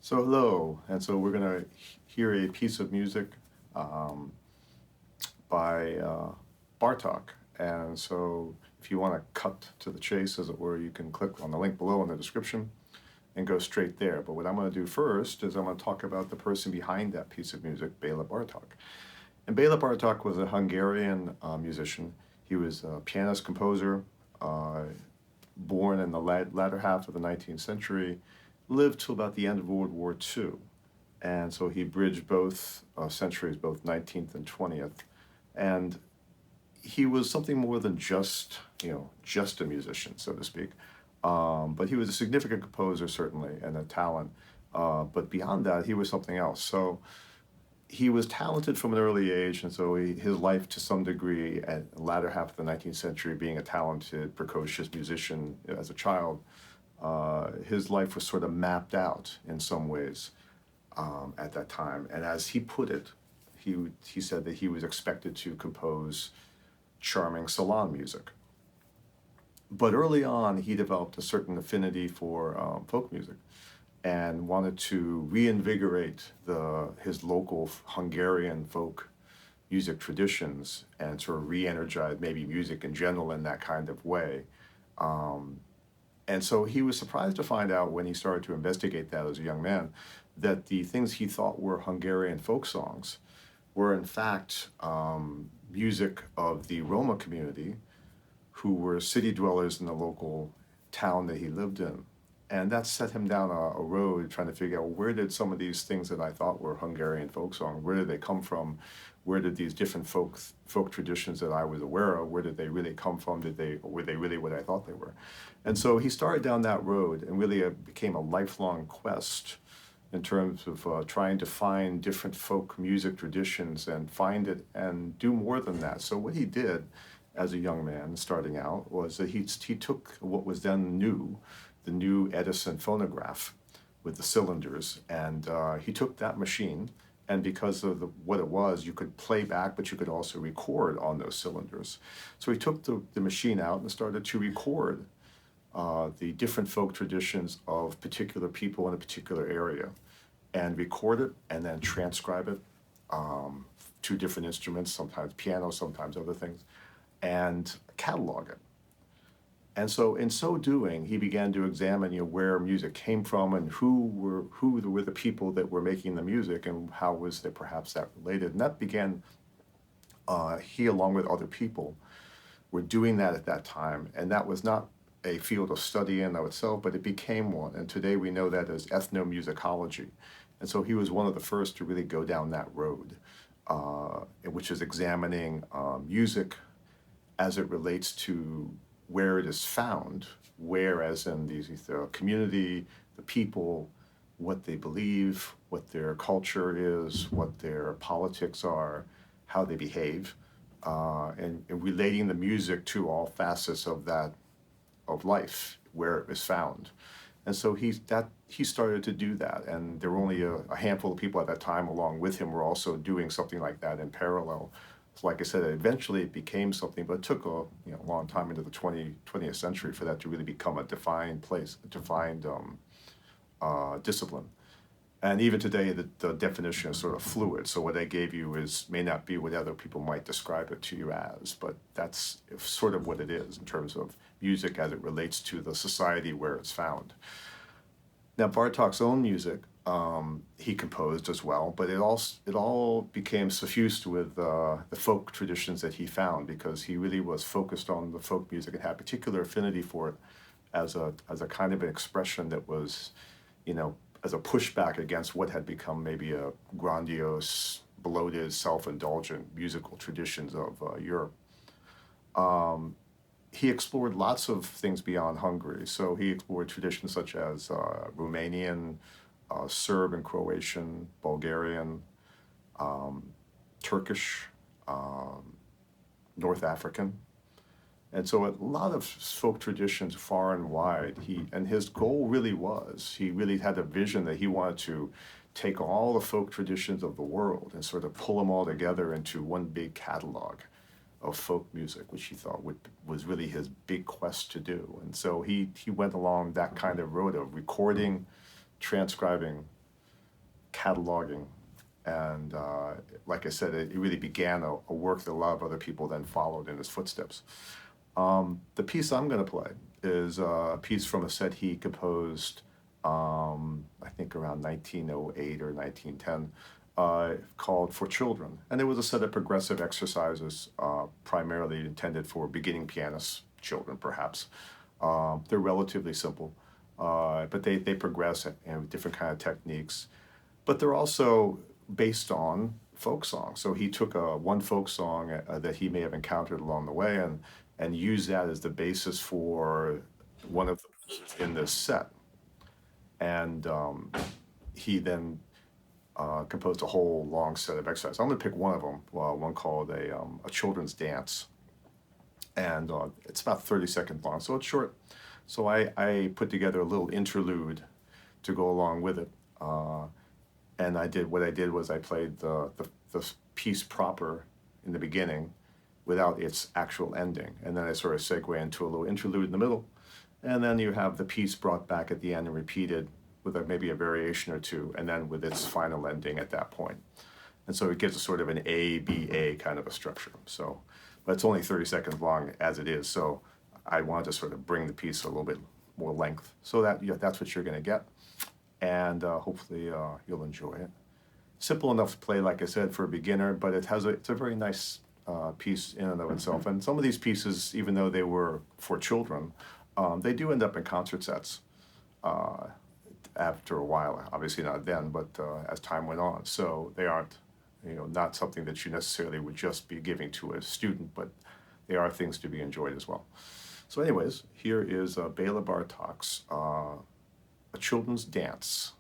So hello, and so we're gonna hear a piece of music um, by Bartok. And so if you want to cut to the chase, as it were, you can click on the link below in the description and go straight there. But what I'm going to do first is I'm going to talk about the person behind that piece of music, Bela Bartok. And Bela Bartok was a Hungarian musician. He was a pianist, composer, uh, born in the latter half of the 19th century, lived till about the end of World War II. And so he bridged both centuries, both 19th and 20th. And he was something more than just a musician, so to speak. But he was a significant composer, certainly, and a talent. But beyond that, he was something else. So he was talented from an early age, and so his life, to some degree, at the latter half of the 19th century, being a talented, precocious musician as a child, his life was sort of mapped out in some ways at that time. And as he put it, he said that he was expected to compose charming salon music. But early on, he developed a certain affinity for folk music and wanted to reinvigorate his local Hungarian folk music traditions and sort of re-energize maybe music in general in that kind of way. Um, and so he was surprised to find out when he started to investigate that as a young man that the things he thought were Hungarian folk songs were in fact music of the Roma community, who were city dwellers in the local town that he lived in. And that set him down a road trying to figure out, where did some of these things that I thought were Hungarian folk songs, where did they come from? Where did these different folk traditions that I was aware of, where did they really come from? Were they really what I thought they were? And so he started down that road, and really it became a lifelong quest in terms of trying to find different folk music traditions and find it and do more than that. So what he did as a young man starting out was that he took what was then new, the new Edison phonograph with the cylinders, and he took that machine, and because of what it was, you could play back, but you could also record on those cylinders. So he took the machine out and started to record the different folk traditions of particular people in a particular area, and record it and then transcribe it to different instruments, sometimes piano, sometimes other things, and catalog it. And so in so doing, he began to examine where music came from and who were the people that were making the music and how was that perhaps that related. And that began, he along with other people were doing that at that time. And that was not a field of study in of itself, but it became one. And today we know that as ethnomusicology. And so he was one of the first to really go down that road, which is examining music as it relates to where it is found, where as in the community, the people, what they believe, what their culture is, what their politics are, how they behave, and relating the music to all facets of that, of life, where it was found. And so he started to do that, and there were only a handful of people at that time along with him were also doing something like that in parallel. So like I said, eventually it became something, but it took a long time into the 20th century for that to really become a defined discipline. And even today, the definition is sort of fluid. So what I gave you may not be what other people might describe it to you as, but that's sort of what it is in terms of music as it relates to the society where it's found. Now, Bartok's own music, he composed as well, but it all became suffused with the folk traditions that he found, because he really was focused on the folk music and had particular affinity for it as a kind of an expression that was, as a pushback against what had become maybe a grandiose, bloated, self-indulgent musical traditions of Europe. He explored lots of things beyond Hungary. So he explored traditions such as Romanian, Serb and Croatian, Bulgarian, Turkish, North African. And so a lot of folk traditions far and wide. His goal really was, he really had a vision that he wanted to take all the folk traditions of the world and sort of pull them all together into one big catalog of folk music, which he thought was really his big quest to do. And so he went along that kind of road of recording, transcribing, cataloging. And like I said, it really began a work that a lot of other people then followed in his footsteps. The piece I'm going to play is a piece from a set he composed, I think around 1908 or 1910, called For Children. And it was a set of progressive exercises, primarily intended for beginning pianists, children perhaps. They're relatively simple, but they progress in different kind of techniques. But they're also based on folk songs. So he took one folk song that he may have encountered along the way and used that as the basis for one of the pieces in this set. And he then composed a whole long set of exercises. I'm going to pick one of them, one called a children's dance. And it's about 30 seconds long, so it's short. So I put together a little interlude to go along with it. And what I did was I played the piece proper in the beginning without its actual ending. And then I sort of segue into a little interlude in the middle. And then you have the piece brought back at the end and repeated with maybe a variation or two, and then with its final ending at that point. And so it gives a sort of an A-B-A kind of a structure. So, but it's only 30 seconds long as it is. So I wanted to sort of bring the piece a little bit more length. So that's what you're going to get. And hopefully you'll enjoy it. Simple enough to play, like I said, for a beginner, but it's a very nice piece in and of itself. And some of these pieces, even though they were for children, they do end up in concert sets after a while. Obviously not then, but as time went on. So they aren't, not something that you necessarily would just be giving to a student, but they are things to be enjoyed as well. So anyways, here is Bela Bartok's A Children's Dance.